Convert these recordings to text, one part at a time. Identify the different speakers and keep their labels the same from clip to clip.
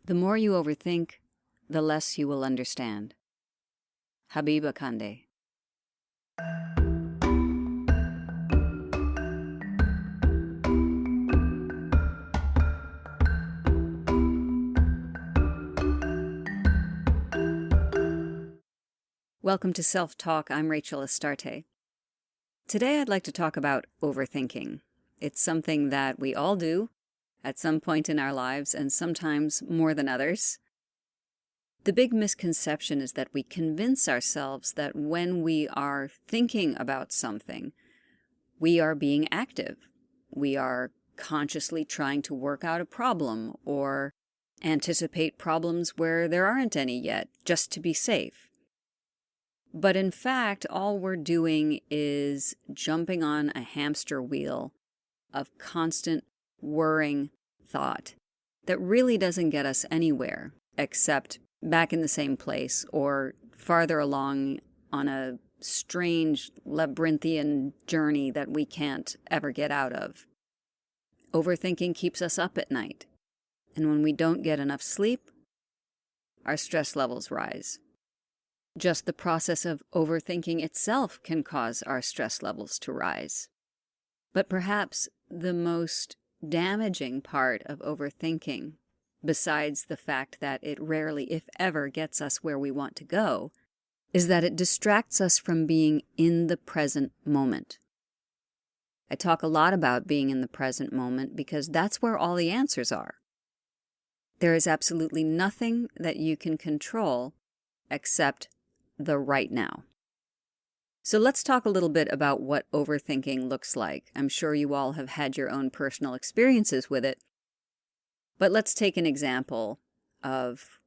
Speaker 1: The more you overthink, the less you will understand. Habiba Kande. Welcome to Self-Talk. I'm Rachel Astarte. Today I'd like to talk about overthinking. It's something that we all do at some point in our lives, and sometimes more than others. The big misconception is that we convince ourselves that when we are thinking about something, we are being active. We are consciously trying to work out a problem or anticipate problems where there aren't any yet, just to be safe. But in fact, all we're doing is jumping on a hamster wheel of constant worrying thought that really doesn't get us anywhere except back in the same place or farther along on a strange labyrinthian journey that we can't ever get out of. Overthinking keeps us up at night, and when we don't get enough sleep, our stress levels rise. Just the process of overthinking itself can cause our stress levels to rise. But perhaps the most damaging part of overthinking, besides the fact that it rarely, if ever, gets us where we want to go, is that it distracts us from being in the present moment. I talk a lot about being in the present moment because that's where all the answers are. There is absolutely nothing that you can control except the right now. So let's talk a little bit about what overthinking looks like. I'm sure you all have had your own personal experiences with it, but let's take an example of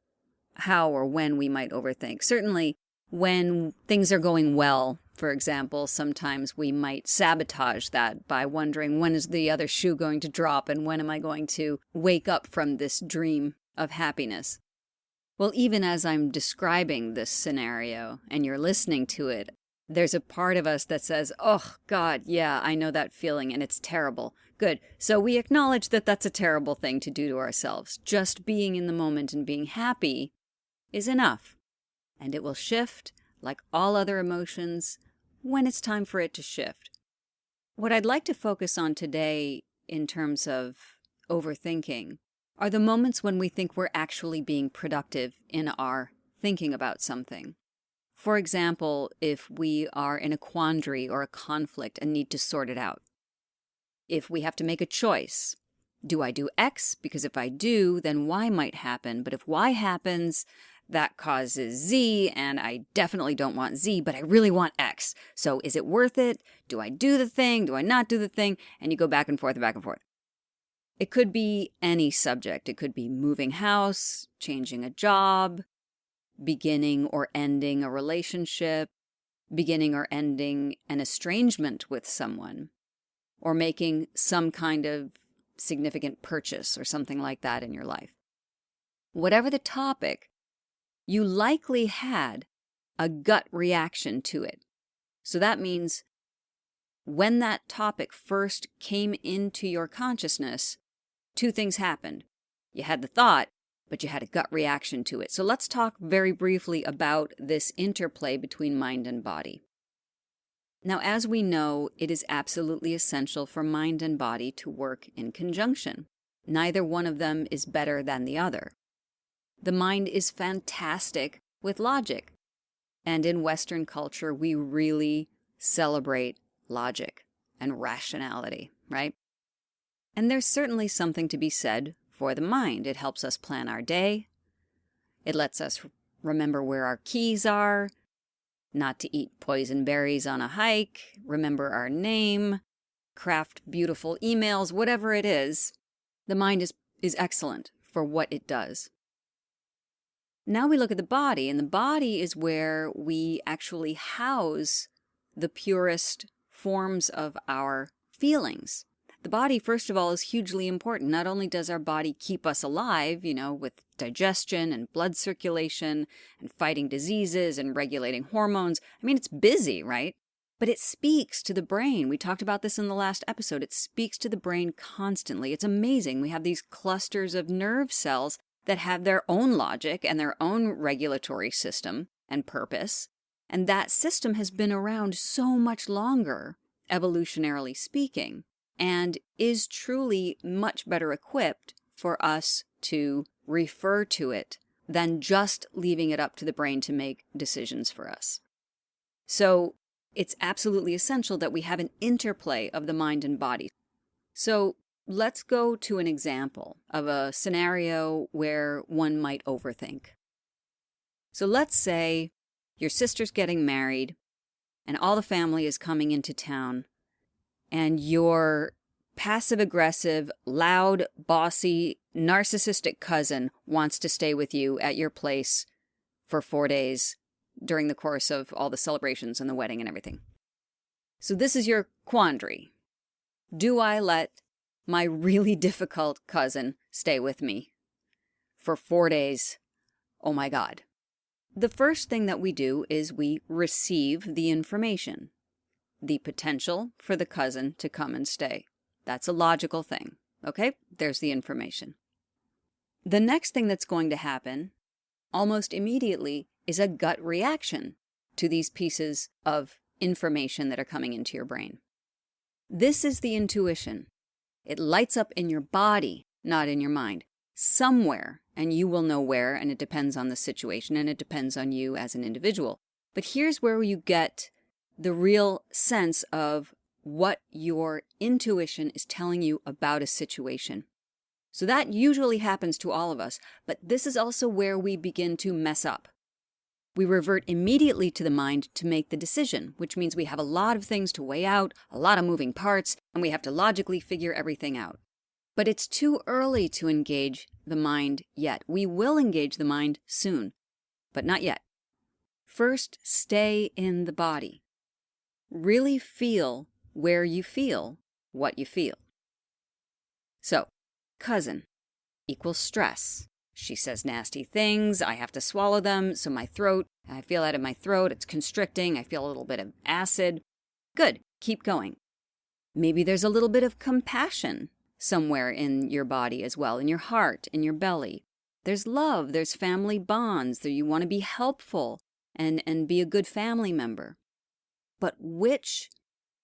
Speaker 1: how or when we might overthink. Certainly, when things are going well, for example, sometimes we might sabotage that by wondering, when is the other shoe going to drop and when am I going to wake up from this dream of happiness? Well, even as I'm describing this scenario and you're listening to it, there's a part of us that says, oh, God, yeah, I know that feeling and it's terrible. Good. So we acknowledge that that's a terrible thing to do to ourselves. Just being in the moment and being happy is enough. And it will shift, like all other emotions, when it's time for it to shift. What I'd like to focus on today in terms of overthinking are the moments when we think we're actually being productive in our thinking about something. For example, if we are in a quandary or a conflict and need to sort it out. If we have to make a choice, do I do X? Because if I do, then Y might happen. But if Y happens, that causes Z, and I definitely don't want Z, but I really want X. So is it worth it? Do I do the thing? Do I not do the thing? And you go back and forth and back and forth. It could be any subject. It could be moving house, changing a job, beginning or ending a relationship, beginning or ending an estrangement with someone, or making some kind of significant purchase or something like that in your life. Whatever the topic, you likely had a gut reaction to it. So that means when that topic first came into your consciousness, two things happened. You had the thought, but you had a gut reaction to it. So let's talk very briefly about this interplay between mind and body. Now, as we know, it is absolutely essential for mind and body to work in conjunction. Neither one of them is better than the other. The mind is fantastic with logic, and in Western culture, we really celebrate logic and rationality, right? And there's certainly something to be said for the mind. It helps us plan our day. It lets us remember where our keys are, not to eat poison berries on a hike, remember our name, craft beautiful emails, whatever it is. The mind is excellent for what it does. Now we look at the body, and the body is where we actually house the purest forms of our feelings. The body, first of all, is hugely important. Not only does our body keep us alive, with digestion and blood circulation and fighting diseases and regulating hormones. I mean, it's busy, right? But it speaks to the brain. We talked about this in the last episode. It speaks to the brain constantly. It's amazing. We have these clusters of nerve cells that have their own logic and their own regulatory system and purpose. And that system has been around so much longer, evolutionarily speaking, and is truly much better equipped for us to refer to it than just leaving it up to the brain to make decisions for us. So it's absolutely essential that we have an interplay of the mind and body. So let's go to an example of a scenario where one might overthink. So let's say your sister's getting married and all the family is coming into town, and your passive-aggressive, loud, bossy, narcissistic cousin wants to stay with you at your place for 4 days during the course of all the celebrations and the wedding and everything. So this is your quandary. Do I let my really difficult cousin stay with me for 4 days? Oh my God. The first thing that we do is we receive the information, the potential for the cousin to come and stay. That's a logical thing. Okay, there's the information. The next thing that's going to happen almost immediately is a gut reaction to these pieces of information that are coming into your brain. This is the intuition. It lights up in your body, not in your mind. Somewhere, and you will know where, and it depends on the situation, and it depends on you as an individual. But here's where you get the real sense of what your intuition is telling you about a situation. So that usually happens to all of us, but this is also where we begin to mess up. We revert immediately to the mind to make the decision, which means we have a lot of things to weigh out, a lot of moving parts, and we have to logically figure everything out. But it's too early to engage the mind yet. We will engage the mind soon, but not yet. First, stay in the body. Really feel where you feel what you feel. So, cousin equals stress. She says nasty things, I have to swallow them, so I feel that in my throat, it's constricting, I feel a little bit of acid. Good, keep going. Maybe there's a little bit of compassion somewhere in your body as well, in your heart, in your belly. There's love, there's family bonds, that you want to be helpful and be a good family member. But which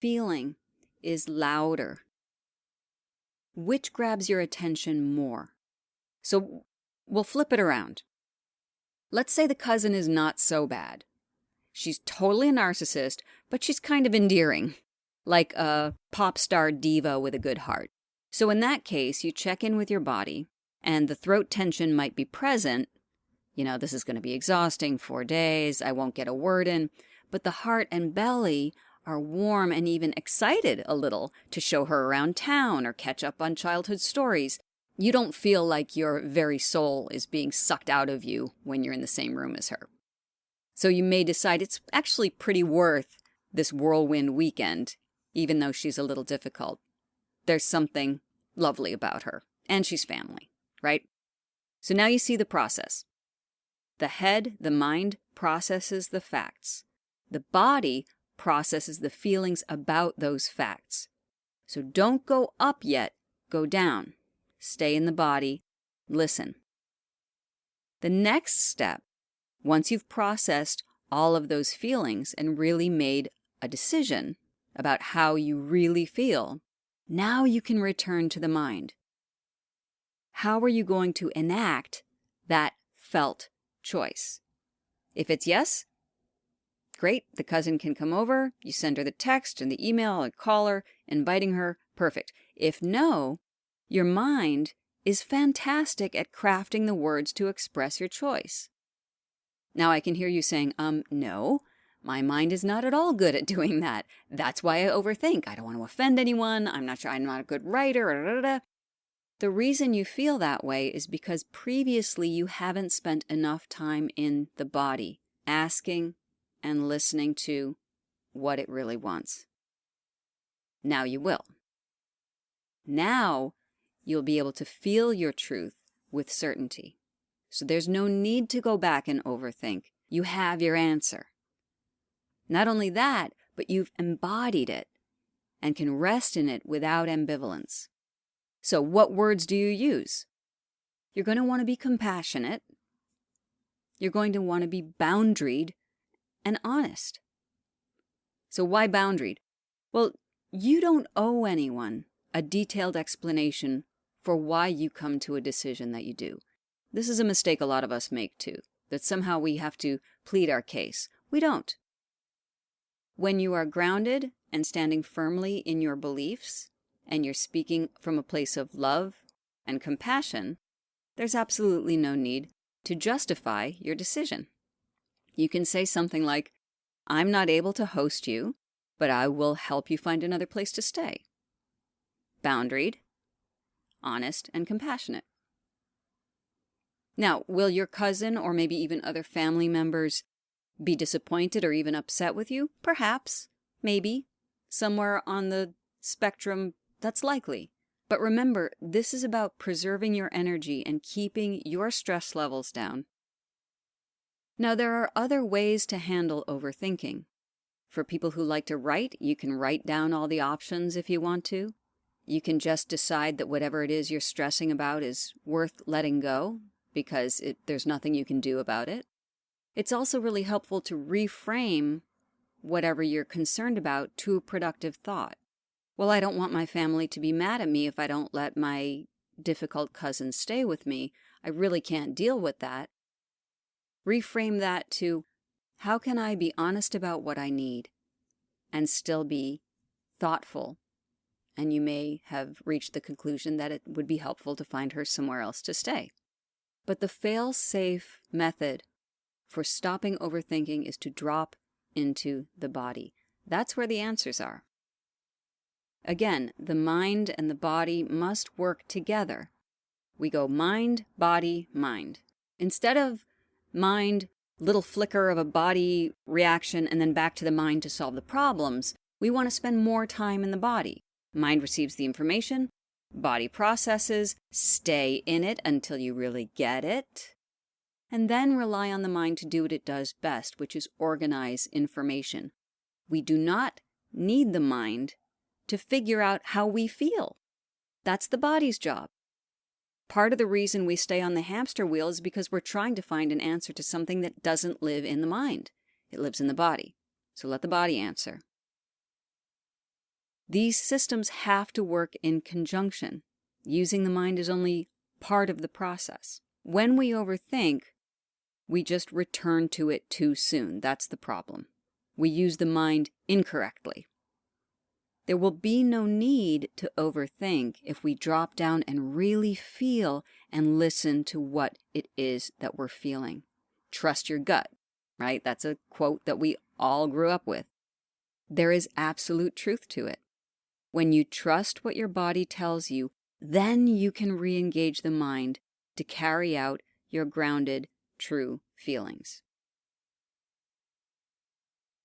Speaker 1: feeling is louder? Which grabs your attention more? So we'll flip it around. Let's say the cousin is not so bad. She's totally a narcissist, but she's kind of endearing, like a pop star diva with a good heart. So in that case, you check in with your body, and the throat tension might be present. You know, this is going to be exhausting, 4 days, I won't get a word in. But the heart and belly are warm and even excited a little to show her around town or catch up on childhood stories. You don't feel like your very soul is being sucked out of you when you're in the same room as her. So you may decide it's actually pretty worth this whirlwind weekend, even though she's a little difficult. There's something lovely about her, and she's family, right? So now you see the process. The head, the mind, processes the facts. The body processes the feelings about those facts. So don't go up yet, go down. Stay in the body, listen. The next step, once you've processed all of those feelings and really made a decision about how you really feel, now you can return to the mind. How are you going to enact that felt choice? If it's yes, great, the cousin can come over, you send her the text and the email and call her, inviting her, perfect. If no, your mind is fantastic at crafting the words to express your choice. Now I can hear you saying, no, my mind is not at all good at doing that. That's why I overthink. I don't want to offend anyone. I'm not sure, I'm not a good writer. The reason you feel that way is because previously you haven't spent enough time in the body, asking and listening to what it really wants. Now you will. Now you'll be able to feel your truth with certainty. So there's no need to go back and overthink. You have your answer. Not only that, but you've embodied it and can rest in it without ambivalence. So what words do you use? You're going to want to be compassionate. You're going to want to be boundaried and honest. So why boundaried? Well, you don't owe anyone a detailed explanation for why you come to a decision that you do. This is a mistake a lot of us make too, that somehow we have to plead our case. We don't. When you are grounded and standing firmly in your beliefs, and you're speaking from a place of love and compassion, there's absolutely no need to justify your decision. You can say something like, I'm not able to host you, but I will help you find another place to stay. Boundaried, honest, and compassionate. Now, will your cousin or maybe even other family members be disappointed or even upset with you? Perhaps, maybe, somewhere on the spectrum, that's likely. But remember, this is about preserving your energy and keeping your stress levels down. Now, there are other ways to handle overthinking. For people who like to write, you can write down all the options if you want to. You can just decide that whatever it is you're stressing about is worth letting go because there's nothing you can do about it. It's also really helpful to reframe whatever you're concerned about to a productive thought. Well, I don't want my family to be mad at me if I don't let my difficult cousin stay with me. I really can't deal with that. Reframe that to, how can I be honest about what I need and still be thoughtful? And you may have reached the conclusion that it would be helpful to find her somewhere else to stay. But the fail-safe method for stopping overthinking is to drop into the body. That's where the answers are. Again, the mind and the body must work together. We go mind, body, mind. Instead of mind, little flicker of a body reaction, and then back to the mind to solve the problems, we want to spend more time in the body. Mind receives the information, body processes, stay in it until you really get it, and then rely on the mind to do what it does best, which is organize information. We do not need the mind to figure out how we feel. That's the body's job. Part of the reason we stay on the hamster wheel is because we're trying to find an answer to something that doesn't live in the mind. It lives in the body. So let the body answer. These systems have to work in conjunction. Using the mind is only part of the process. When we overthink, we just return to it too soon. That's the problem. We use the mind incorrectly. There will be no need to overthink if we drop down and really feel and listen to what it is that we're feeling. Trust your gut, right? That's a quote that we all grew up with. There is absolute truth to it. When you trust what your body tells you, then you can re-engage the mind to carry out your grounded, true feelings.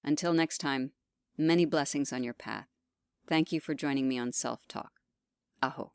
Speaker 1: Until next time, many blessings on your path. Thank you for joining me on Self-Talk. Aho.